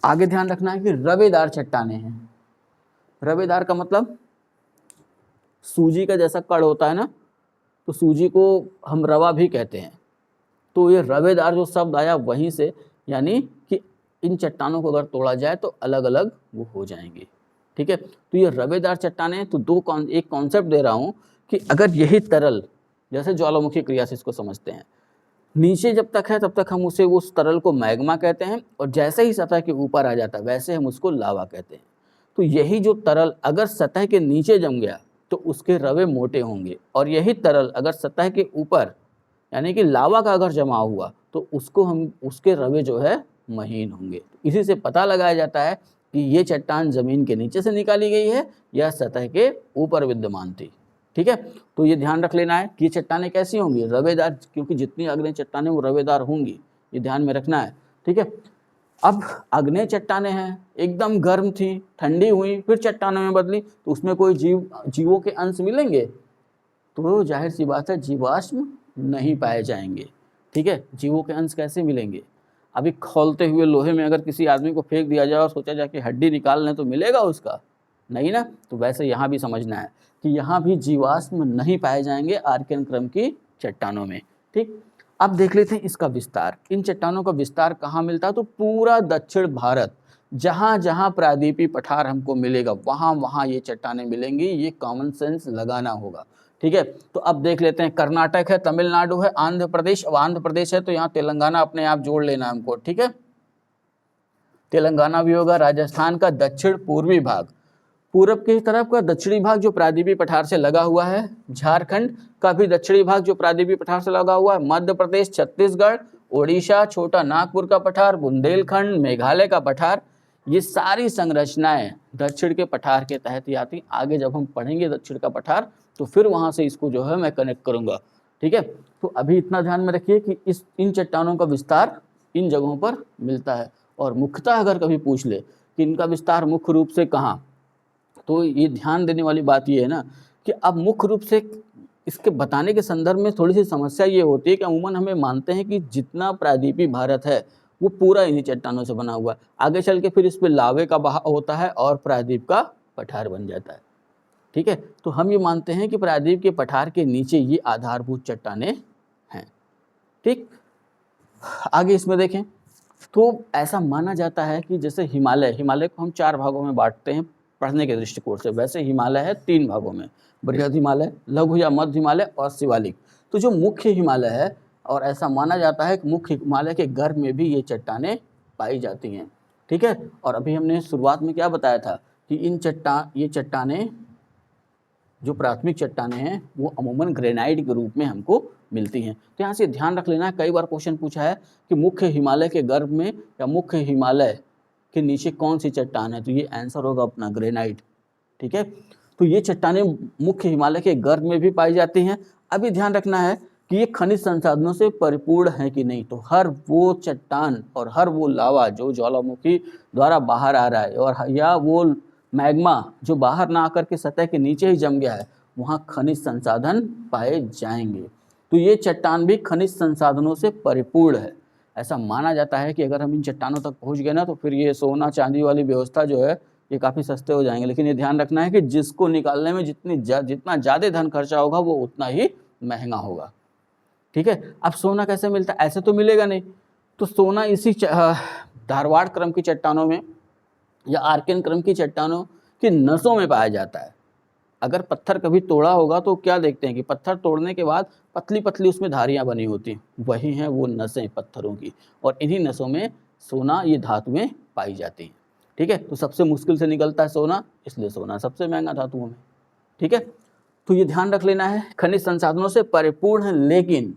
आगे ध्यान रखना है कि रवेदार चट्टानें हैं। रवेदार का मतलब सूजी का जैसा कड़ होता है ना, तो सूजी को हम रवा भी कहते हैं। तो ये रवेदार जो शब्द आया वहीं से, यानी कि इन चट्टानों को अगर तोड़ा जाए तो अलग अलग वो हो जाएंगे। ठीक है। तो ये रवेदार चट्टानें, तो एक कॉन्सेप्ट दे रहा हूँ कि अगर यही तरल, जैसे ज्वालामुखी क्रिया से इसको समझते हैं, नीचे जब तक है तब तक हम उसे उस तरल को मैग्मा कहते हैं, और जैसे ही सतह के ऊपर आ जाता है वैसे हम उसको लावा कहते हैं। तो यही जो तरल अगर सतह के नीचे जम गया तो उसके रवे मोटे होंगे, और यही तरल अगर सतह के ऊपर यानी कि लावा का अगर जमा हुआ तो उसके रवे जो है महीन होंगे। इसी से पता लगाया जाता है कि ये चट्टान जमीन के नीचे से निकाली गई है या सतह के ऊपर विद्यमान थी। ठीक है, तो ये ध्यान रख लेना है कि ये चट्टानें कैसी होंगी, रवेदार, क्योंकि जितनी आग्नेय चट्टानें वो रवेदार होंगी, ये ध्यान में रखना है। ठीक है, अब आग्नेय चट्टानें हैं, एकदम गर्म थी, ठंडी हुई, फिर चट्टानों में बदली, तो उसमें कोई जीवों के अंश मिलेंगे? तो जाहिर सी बात है जीवाश्म नहीं पाए जाएंगे। ठीक है, जीवों के अंश कैसे मिलेंगे? अभी खौलते हुए लोहे में अगर किसी आदमी को फेंक दिया जाए और सोचा जाए कि हड्डी निकाल लें तो मिलेगा उसका? नहीं ना। तो वैसे यहाँ भी समझना है कि यहाँ भी जीवाश्म नहीं पाए जाएंगे आर्कियन क्रम की चट्टानों में। ठीक, अब देख लेते हैं इसका विस्तार। इन चट्टानों का विस्तार कहाँ मिलता है? तो पूरा दक्षिण भारत, जहाँ जहाँ प्रायद्वीपीय पठार हमको मिलेगा वहाँ वहाँ ये चट्टानें मिलेंगी। ये कॉमन सेंस लगाना होगा। ठीक है, तो अब देख लेते हैं, कर्नाटक है, तमिलनाडु है, आंध्र प्रदेश। अब आंध्र प्रदेश है तो यहाँ तेलंगाना अपने आप जोड़ लेना हमको। ठीक है, तेलंगाना भी होगा। राजस्थान का दक्षिण पूर्वी भाग, पूरब की तरफ का दक्षिणी भाग जो प्रायद्वीपीय पठार से लगा हुआ है, झारखंड का भी दक्षिणी भाग जो प्रायद्वीपीय पठार से लगा हुआ है, मध्य प्रदेश, छत्तीसगढ़, ओडिशा, छोटा नागपुर का पठार, बुंदेलखंड, मेघालय का पठार, ये सारी संरचनाएं दक्षिण के पठार के तहत ही आती। आगे जब हम पढ़ेंगे दक्षिण का पठार तो फिर वहां से इसको जो है मैं कनेक्ट करूंगा। ठीक है, तो अभी इतना ध्यान में रखिए कि इन चट्टानों का विस्तार इन जगहों पर मिलता है। और मुख्यतः अगर कभी पूछ ले कि इनका विस्तार मुख्य रूप से कहाँ, तो ये ध्यान देने वाली बात ये है ना कि अब मुख्य रूप से इसके बताने के संदर्भ में थोड़ी सी समस्या ये होती है कि अमूमन हमें मानते हैं कि जितना प्रायद्वीपीय भारत है वो पूरा इन्हीं चट्टानों से बना हुआ है। आगे चल के फिर इस पर लावे का बहाव होता है और प्रायद्वीप का पठार बन जाता है। ठीक है, तो हम ये मानते हैं कि प्रायद्वीप के पठार के नीचे ये आधारभूत चट्टानें हैं। ठीक, आगे इसमें देखें तो ऐसा माना जाता है कि जैसे हिमालय को हम 4 भागों में बांटते हैं पढ़ने के दृष्टिकोण से। वैसे हिमालय है 3 भागों में, बृहद हिमालय, लघु या मध्य हिमालय और शिवालिक। तो जो मुख्य हिमालय है, और ऐसा माना जाता है कि मुख्य हिमालय के गर्भ में भी ये चट्टानें पाई जाती हैं। ठीक है, और अभी हमने शुरुआत में क्या बताया था कि ये चट्टानें जो प्राथमिक चट्टानें हैं वो अमूमन ग्रेनाइट के रूप में हमको मिलती हैं। तो यहाँ से ध्यान रख लेना है, कई बार क्वेश्चन पूछा है कि मुख्य हिमालय के गर्भ में या मुख्य हिमालय के नीचे कौन सी चट्टान है, तो ये आंसर होगा अपना ग्रेनाइट। ठीक है, तो ये चट्टानें मुख्य हिमालय के गर्भ में भी पाई जाती हैं। अभी ध्यान रखना है कि ये खनिज संसाधनों से परिपूर्ण है कि नहीं। तो हर वो चट्टान और हर वो लावा जो ज्वालामुखी द्वारा बाहर आ रहा है, और या वो मैग्मा जो बाहर ना आकर के सतह के नीचे ही जम गया है, वहाँ खनिज संसाधन पाए जाएंगे। तो ये चट्टान भी खनिज संसाधनों से परिपूर्ण है। ऐसा माना जाता है कि अगर हम इन चट्टानों तक पहुँच गए ना तो फिर ये सोना चांदी वाली व्यवस्था जो है ये काफ़ी सस्ते हो जाएंगे। लेकिन ये ध्यान रखना है कि जिसको निकालने में जितना ज़्यादा धन खर्चा होगा वो उतना ही महंगा होगा। ठीक है, अब सोना कैसे मिलता है? ऐसे तो मिलेगा नहीं। तो सोना इसी धारवाड़ क्रम की चट्टानों में या आर्कियन क्रम की चट्टानों की नसों में पाया जाता है। अगर पत्थर कभी तोड़ा होगा तो क्या देखते हैं कि पत्थर तोड़ने के बाद पतली पतली उसमें धारियां बनी होती हैं, वही हैं वो नसें पत्थरों की, और इन्हीं नसों में सोना ये धातुएं पाई जाती हैं। ठीक है, तो सबसे मुश्किल से निकलता है सोना, इसलिए सोना सबसे महंगा धातुओं में। ठीक है, तो ये ध्यान रख लेना है, खनिज संसाधनों से परिपूर्ण है, लेकिन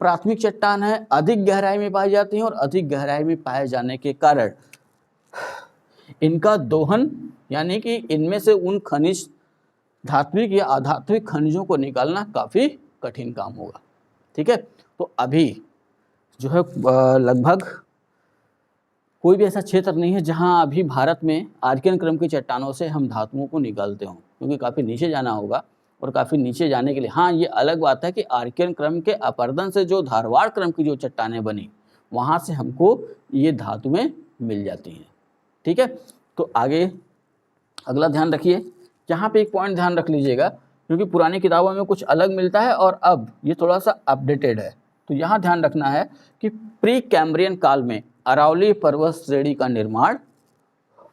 प्राथमिक चट्टान है, अधिक गहराई में पाई जाती हैं, और अधिक गहराई में पाए जाने के कारण इनका दोहन यानी कि इनमें से उन खनिज धात्विक या अधात्विक खनिजों को निकालना काफ़ी कठिन काम होगा। ठीक है, तो अभी जो है लगभग कोई भी ऐसा क्षेत्र नहीं है जहां अभी भारत में आर्कियन क्रम की चट्टानों से हम धातुओं को निकालते हों, क्योंकि काफ़ी नीचे जाना होगा, और काफ़ी नीचे जाने के लिए हाँ ये अलग बात है कि आर्कियन क्रम के अपर्दन से जो धारवाड़ क्रम की जो चट्टानें बनी वहाँ से हमको ये धातुएँ मिल जाती हैं। ठीक है, तो आगे अगला ध्यान रखिए, यहाँ पे एक पॉइंट ध्यान रख लीजिएगा, क्योंकि पुरानी किताबों में कुछ अलग मिलता है और अब ये थोड़ा सा अपडेटेड है। तो यहाँ ध्यान रखना है कि प्री कैम्ब्रियन काल में अरावली पर्वत श्रेणी का निर्माण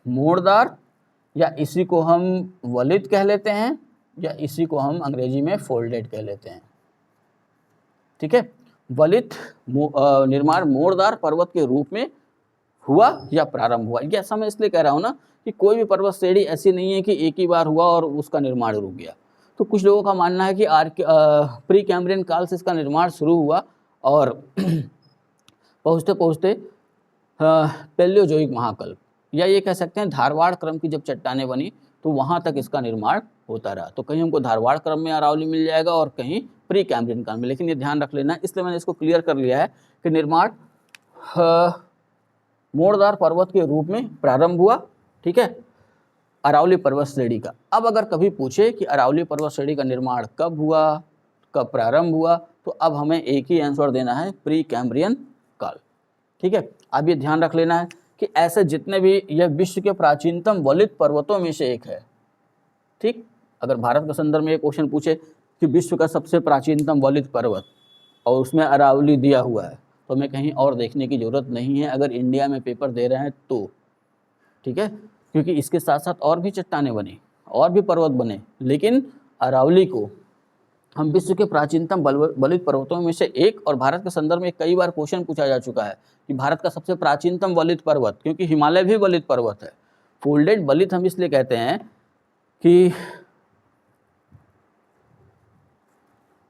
मोड़दार या इसी को हम वलित कह लेते हैं, या इसी को हम अंग्रेजी में फोल्डेड कह लेते हैं। ठीक है, वलित निर्माण मोड़दार पर्वत के रूप में हुआ या प्रारंभ हुआ। ये ऐसा मैं इसलिए कह रहा हूँ ना कि कोई भी पर्वत श्रेणी ऐसी नहीं है कि एक ही बार हुआ और उसका निर्माण रुक गया। तो कुछ लोगों का मानना है कि प्री कैम्ब्रियन काल से इसका निर्माण शुरू हुआ और पहुँचते पहुँचते पैलियोजोइक महाकल्प, या ये कह सकते हैं धारवाड़ क्रम की जब चट्टानें बनी तो वहाँ तक इसका निर्माण होता रहा। तो कहीं हमको धारवाड़ क्रम में अरावली मिल जाएगा और कहीं प्री कैम्ब्रियन काल में, लेकिन ये ध्यान रख लेना, इसलिए मैंने इसको क्लियर कर लिया है कि निर्माण मोड़दार पर्वत के रूप में प्रारंभ हुआ। ठीक है, अरावली पर्वत श्रेणी का। अब अगर कभी पूछे कि अरावली पर्वत श्रेणी का निर्माण कब हुआ, कब प्रारंभ हुआ, तो अब हमें एक ही आंसर देना है, प्री कैम्ब्रियन काल। ठीक है, अब ये ध्यान रख लेना है कि ऐसे जितने भी, यह विश्व के प्राचीनतम वलित पर्वतों में से एक है। ठीक, अगर भारत के संदर्भ में एक क्वेश्चन पूछे कि विश्व का सबसे प्राचीनतम वलित पर्वत और उसमें अरावली दिया हुआ है, तो हमें कहीं और देखने की ज़रूरत नहीं है अगर इंडिया में पेपर दे रहे हैं तो। ठीक है, क्योंकि इसके साथ साथ और भी चट्टानें बनी, और भी पर्वत बने, लेकिन अरावली को हम विश्व के प्राचीनतम वलित पर्वतों में से एक, और भारत के संदर्भ में कई बार क्वेश्चन पूछा जा चुका है कि भारत का सबसे प्राचीनतम वलित पर्वत, क्योंकि हिमालय भी वलित पर्वत है। फोल्डेड वलित हम इसलिए कहते हैं कि,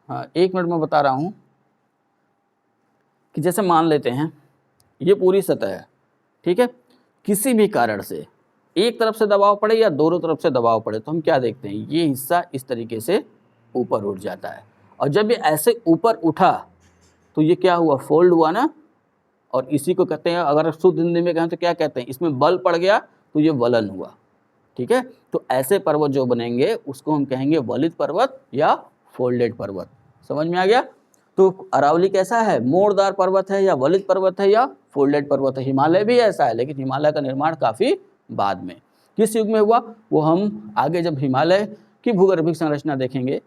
हाँ एक मिनट में बता रहा हूँ, कि जैसे मान लेते हैं ये पूरी सतह है। ठीक है, किसी भी कारण से एक तरफ से दबाव पड़े या दोनों तरफ से दबाव पड़े तो हम क्या देखते हैं, ये हिस्सा इस तरीके से ऊपर उठ जाता है, और जब ये ऐसे ऊपर उठा तो ये क्या हुआ, फोल्ड हुआ ना। और इसी को कहते हैं, अगर शुद्ध हिंदी में कहें तो क्या कहते हैं, इसमें बल पड़ गया तो ये वलन हुआ। ठीक है, तो ऐसे पर्वत जो बनेंगे उसको हम कहेंगे वलित पर्वत या फोल्डेड पर्वत। समझ में आ गया। तो अरावली कैसा है, मोड़दार पर्वत है या वलित पर्वत है या फोल्डेड पर्वत है। हिमालय भी ऐसा है, लेकिन हिमालय का निर्माण काफ़ी बाद में, किस युग में हुआ वो हम आगे जब हिमालय की भूगर्भिक संरचना देखेंगे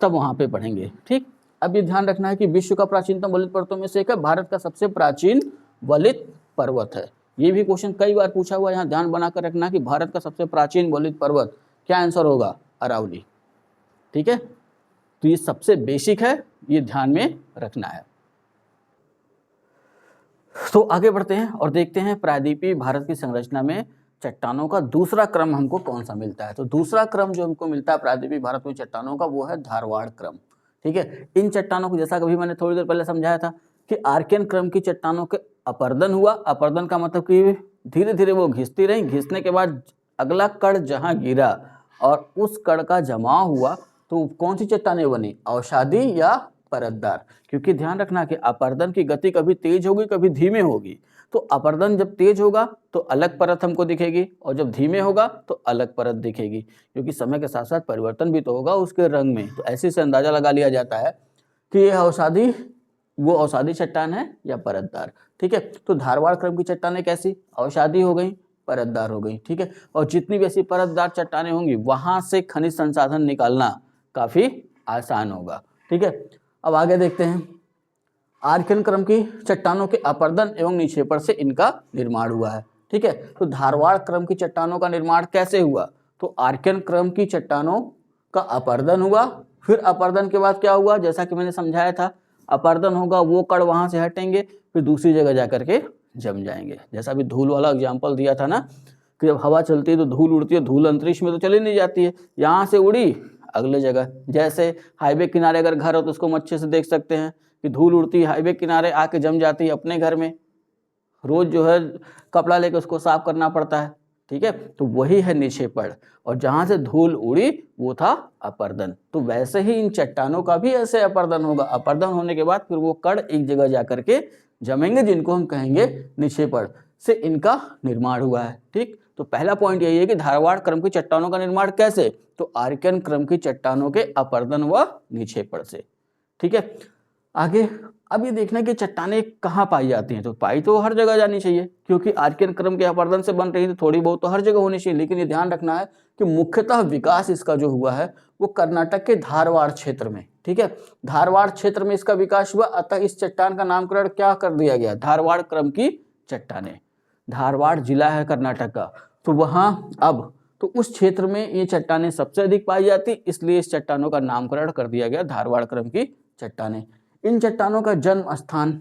तब वहाँ पे पढ़ेंगे। ठीक, अब ये ध्यान रखना है कि विश्व का प्राचीनतम वलित पर्वतों में से एक है, भारत का सबसे प्राचीन वलित पर्वत है। ये भी क्वेश्चन कई बार पूछा हुआ है, यहाँ ध्यान बनाकर रखना कि भारत का सबसे प्राचीन वलित पर्वत, क्या आंसर होगा, अरावली। ठीक है, तो ये सबसे बेसिक है, ये ध्यान में रखना है। तो आगे बढ़ते हैं और देखते हैं प्रायद्वीपीय भारत की संरचना में चट्टानों का दूसरा क्रम हमको कौन सा मिलता है। तो दूसरा क्रम जो हमको मिलता है प्रायद्वीपीय भारत में चट्टानों का, वो है धारवाड़ क्रम। ठीक है, इन चट्टानों को जैसा कभी मैंने थोड़ी देर पहले समझाया था कि आर्कियन क्रम की चट्टानों के अपर्दन हुआ। अपर्दन का मतलब कि धीरे धीरे वो घिसती रही, घिसने के बाद अगला कण जहाँ गिरा और उस कण का जमाव हुआ तो कौन सी चट्टानें बनी, अवसादी या परतदार। क्योंकि ध्यान रखना कि अपर्दन की गति कभी तेज होगी कभी धीमे होगी। तो अपर्दन जब तेज होगा तो अलग परत हमको दिखेगी, और जब धीमे होगा तो अलग परत दिखेगी, क्योंकि समय के साथ साथ परिवर्तन भी तो होगा उसके रंग में। तो ऐसे से अंदाजा लगा लिया जाता है कि ये अवसादी, वो अवसादी चट्टान है या परतदार। ठीक है, तो धारवाड़ क्रम की चट्टानें कैसी, अवसादी हो गई, परतदार हो गई। ठीक है, और जितनी भी ऐसी परतदार चट्टानें होंगी वहां से खनिज संसाधन निकालना काफी आसान होगा। ठीक है, अब आगे देखते हैं। आर्कियन क्रम की चट्टानों के अपर्दन एवं निक्षेपण से इनका निर्माण हुआ है। ठीक है, तो धारवाड़ क्रम की चट्टानों का निर्माण कैसे हुआ, तो आर्कियन क्रम की चट्टानों का अपर्दन हुआ, फिर अपर्दन के बाद क्या हुआ, जैसा कि मैंने समझाया था, अपर्दन होगा वो कण वहां से हटेंगे, फिर दूसरी जगह जाकर के जम जाएंगे। जैसा अभी धूल वाला एग्जाम्पल दिया था ना कि जब हवा चलती है तो धूल उड़ती है, धूल अंतरिक्ष में तो चली नहीं जाती है, यहाँ से उड़ी अगले जगह। जैसे हाईवे किनारे अगर घर हो तो उसको हम अच्छे से देख सकते हैं कि धूल उड़ती है, हाईवे किनारे आके जम जाती है अपने घर में, रोज जो है कपड़ा लेके उसको साफ करना पड़ता है। ठीक है, तो वही है निक्षेपण, और जहाँ से धूल उड़ी वो था अपर्दन। तो वैसे ही इन चट्टानों का भी ऐसे अपर्दन होगा। अपर्दन होने के बाद फिर वो कण एक जगह जाकर के जमेंगे, जिनको हम कहेंगे निक्षेपण से इनका निर्माण हुआ है। ठीक, तो पहला पॉइंट यही है कि धारवाड़ क्रम की चट्टानों का निर्माण कैसे, तो आर्कियन क्रम की चट्टानों के अपर्दन व निक्षेपण से। ठीक है, आगे अब ये देखना कि चट्टानें कहाँ पाई जाती हैं, तो पाई तो हर जगह जानी चाहिए, क्योंकि आर्कियन क्रम के अपर्दन से बन रही है तो थोड़ी बहुत तो हर जगह होनी चाहिए। लेकिन ये ध्यान रखना है कि मुख्यतः विकास इसका जो हुआ है वो कर्नाटक के धारवाड़ क्षेत्र में। ठीक है, धारवाड़ क्षेत्र में इसका विकास हुआ, अतः इस चट्टान का नामकरण क्या कर दिया गया, धारवाड़ क्रम की चट्टानें। धारवाड़ जिला है कर्नाटक का, तो वहाँ अब तो उस क्षेत्र में ये चट्टानें सबसे अधिक पाई जाती, इसलिए इस चट्टानों का नामकरण कर दिया गया धारवाड़ क्रम की चट्टानें। इन चट्टानों का जन्म स्थान,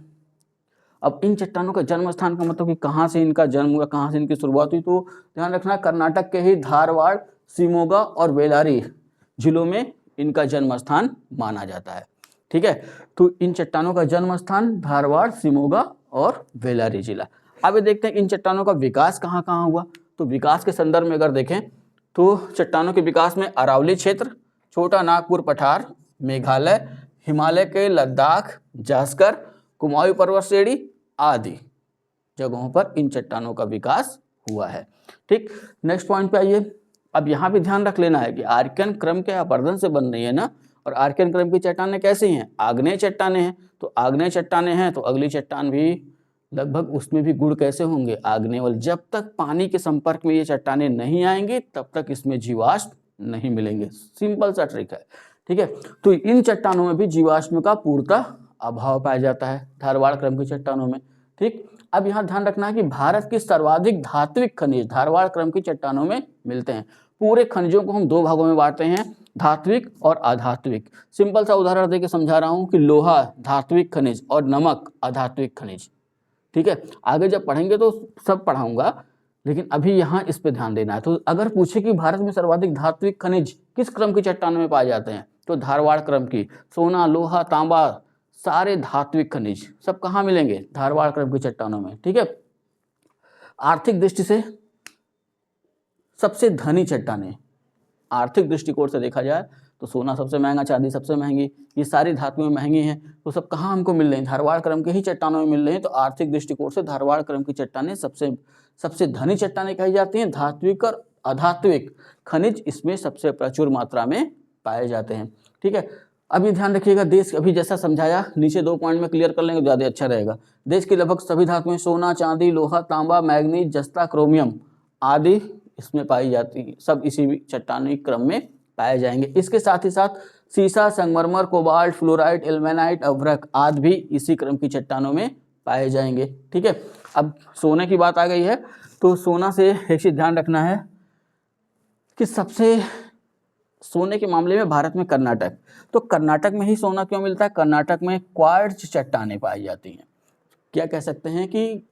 अब इन चट्टानों का जन्म स्थान का मतलब कि कहाँ से इनका जन्म हुआ, कहाँ से इनकी शुरुआत हुई, तो ध्यान रखना कर्नाटक के ही धारवाड़, शिमोगा और बेलारी जिलों में इनका जन्म स्थान माना जाता है। ठीक है, तो इन चट्टानों का जन्म स्थान धारवाड़, शिमोगा और बेलारी जिला। अब ये देखते हैं इन चट्टानों का विकास कहाँ कहाँ हुआ। तो विकास के संदर्भ में अगर देखें तो चट्टानों के विकास में अरावली क्षेत्र, छोटा नागपुर पठार, मेघालय, हिमालय के लद्दाख, जास्कर, कुमाऊं पर्वत श्रेणी आदि जगहों पर इन चट्टानों का विकास हुआ है। ठीक, नेक्स्ट पॉइंट पे आइए। अब यहाँ भी ध्यान रख लेना है कि आर्कियन क्रम के अपरदन से बन रही है ना, और आर्कियन क्रम की चट्टानें कैसी हैं, आग्नेय चट्टानें हैं। तो आग्नेय चट्टानें हैं तो अगली चट्टान भी लगभग उसमें भी गुण कैसे होंगे, आग्नेय वाले। जब तक पानी के संपर्क में ये चट्टानें नहीं आएंगी तब तक इसमें जीवाश्म नहीं मिलेंगे, सिंपल सा ट्रिक है। ठीक है, तो इन चट्टानों में भी जीवाश्म का पूर्णतः अभाव पाया जाता है धारवाड़ क्रम की चट्टानों में। ठीक, अब यहाँ ध्यान रखना है कि भारत की सर्वाधिक धात्विक खनिज धारवाड़ क्रम की चट्टानों में मिलते हैं। पूरे खनिजों को हम दो भागों में बांटते हैं, धात्विक और अधात्विक। सिंपल सा उदाहरण देके समझा रहा हूँ कि लोहा धात्विक खनिज और नमक अधात्विक खनिज। ठीक है, आगे जब पढ़ेंगे तो सब पढ़ाऊंगा, लेकिन अभी यहाँ इस पे ध्यान देना है। तो अगर पूछे कि भारत में सर्वाधिक धात्विक खनिज किस क्रम की चट्टानों में पाए जाते हैं, तो धारवाड़ क्रम की। सोना, लोहा, तांबा, सारे धात्विक खनिज सब कहाँ मिलेंगे, धारवाड़ क्रम की चट्टानों में। ठीक है, आर्थिक दृष्टि से सबसे धनी चट्टानें, आर्थिक दृष्टिकोण से देखा जाए तो सोना सबसे महंगा, चांदी सबसे महंगी, ये सारी धातुएं महंगी हैं, तो सब कहाँ हमको मिल रही हैं, धारवाड़ क्रम के ही चट्टानों में मिल रही हैं। तो आर्थिक दृष्टिकोण से धारवाड़ क्रम की चट्टानें सबसे धनी चट्टानें कही जाती हैं। धात्विक और अधात्विक खनिज इसमें सबसे प्रचुर मात्रा में पाए जाते हैं। ठीक है, अभी ध्यान रखिएगा, देश अभी जैसा समझाया नीचे 2 पॉइंट में क्लियर कर लेंगे ज़्यादा अच्छा रहेगा। देश की लगभग सभी धातुएं सोना, चांदी, लोहा, तांबा, मैग्नीज, जस्ता, क्रोमियम आदि इसमें पाई जाती, सब इसी चट्टानी क्रम में पाए जाएंगे। इसके साथ ही साथ सीसा, संगमरमर, कोबाल्ट, फ्लोराइट, एल्मेनाइट, अभ्रक आदि भी इसी क्रम की चट्टानों में पाए जाएंगे। ठीक है, अब सोने की बात आ गई है, तो सोना से एक चीज ध्यान रखना है कि सबसे सोने के मामले में भारत में कर्नाटक, तो कर्नाटक में ही सोना क्यों मिलता है, कर्नाटक में क्वार्ट्ज चट्टानें पाई जाती हैं। क्या कह सकते हैं कि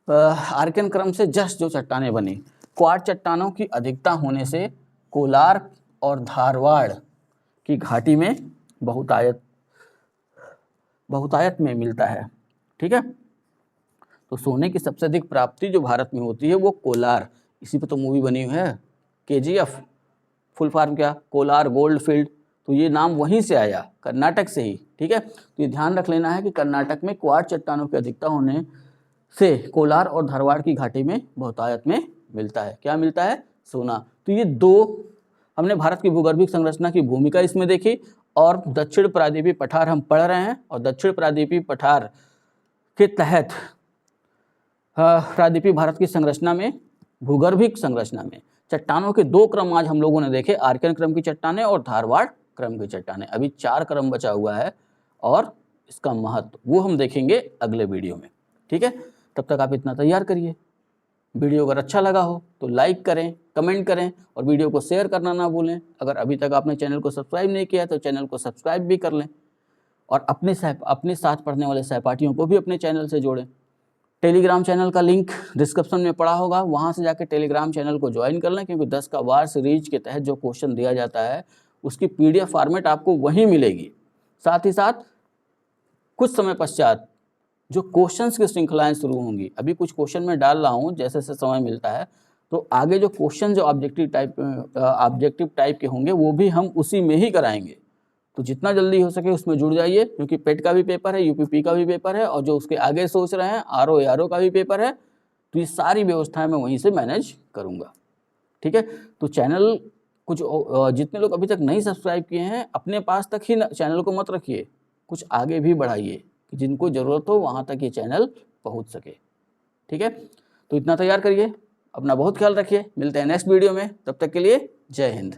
आर्कियन क्रम से जस्ट जो चट्टानें बनी, क्वार्ट्ज चट्टानों की अधिकता होने से कोलार और धारवाड़ की घाटी में बहुतायत में मिलता है। ठीक है, तो सोने की सबसे अधिक प्राप्ति जो भारत में होती है वो कोलार, इसी पे तो मूवी बनी हुई है KGF, फुल फॉर्म क्या, कोलार गोल्ड फील्ड, तो ये नाम वहीं से आया, कर्नाटक से ही। ठीक है, तो ये ध्यान रख लेना है कि कर्नाटक में क्वार्ट्ज चट्टानों की अधिकता होने से कोलार और धारवाड़ की घाटी में बहुतायत में मिलता है, क्या मिलता है, सोना। तो ये दो हमने भारत की भूगर्भिक संरचना की भूमिका इसमें देखी, और दक्षिण प्रायद्वीपीय पठार हम पढ़ रहे हैं, और दक्षिण प्रायद्वीपीय पठार के तहत प्रायद्वीपीय भारत की संरचना में, भूगर्भिक संरचना में चट्टानों के 2 क्रम आज हम लोगों ने देखे, आर्कियन क्रम की चट्टानें और धारवाड़ क्रम की चट्टानें। अभी 4 क्रम बचा हुआ है और इसका महत्व वो हम देखेंगे अगले वीडियो में। ठीक है, तब तक आप इतना तैयार करिए। वीडियो अगर अच्छा लगा हो तो लाइक करें, कमेंट करें और वीडियो को शेयर करना ना भूलें। अगर अभी तक आपने चैनल को सब्सक्राइब नहीं किया तो चैनल को सब्सक्राइब भी कर लें, और अपने साथ पढ़ने वाले सहपाठियों को भी अपने चैनल से जोड़ें। टेलीग्राम चैनल का लिंक डिस्क्रिप्शन में पड़ा होगा, वहाँ से जाकर टेलीग्राम चैनल को ज्वाइन कर लें, क्योंकि 10 का वार सीरीज के तहत जो क्वेश्चन दिया जाता है उसकी PDF फॉर्मेट आपको वहीं मिलेगी। साथ ही साथ कुछ समय पश्चात जो क्वेश्चंस की श्रृंखलाएं शुरू होंगी, अभी कुछ क्वेश्चन मैं डाल रहा हूं, जैसे जैसे समय मिलता है तो आगे जो क्वेश्चन जो ऑब्जेक्टिव टाइप के होंगे वो भी हम उसी में ही कराएंगे। तो जितना जल्दी हो सके उसमें जुड़ जाइए, क्योंकि पेट का भी पेपर है, UPP का भी पेपर है, और जो उसके आगे सोच रहे हैं RO ARO का भी पेपर है, तो ये सारी व्यवस्थाएं मैं वहीं से मैनेज करूँगा। ठीक है, तो चैनल कुछ जितने लोग अभी तक नहीं सब्सक्राइब किए हैं अपने पास तक ही चैनल को मत रखिए, कुछ आगे भी बढ़ाइए कि जिनको ज़रूरत हो वहाँ तक ये चैनल पहुँच सके। ठीक है, तो इतना तैयार करिए, अपना बहुत ख्याल रखिए, मिलते हैं नेक्स्ट वीडियो में, तब तक के लिए जय हिंद।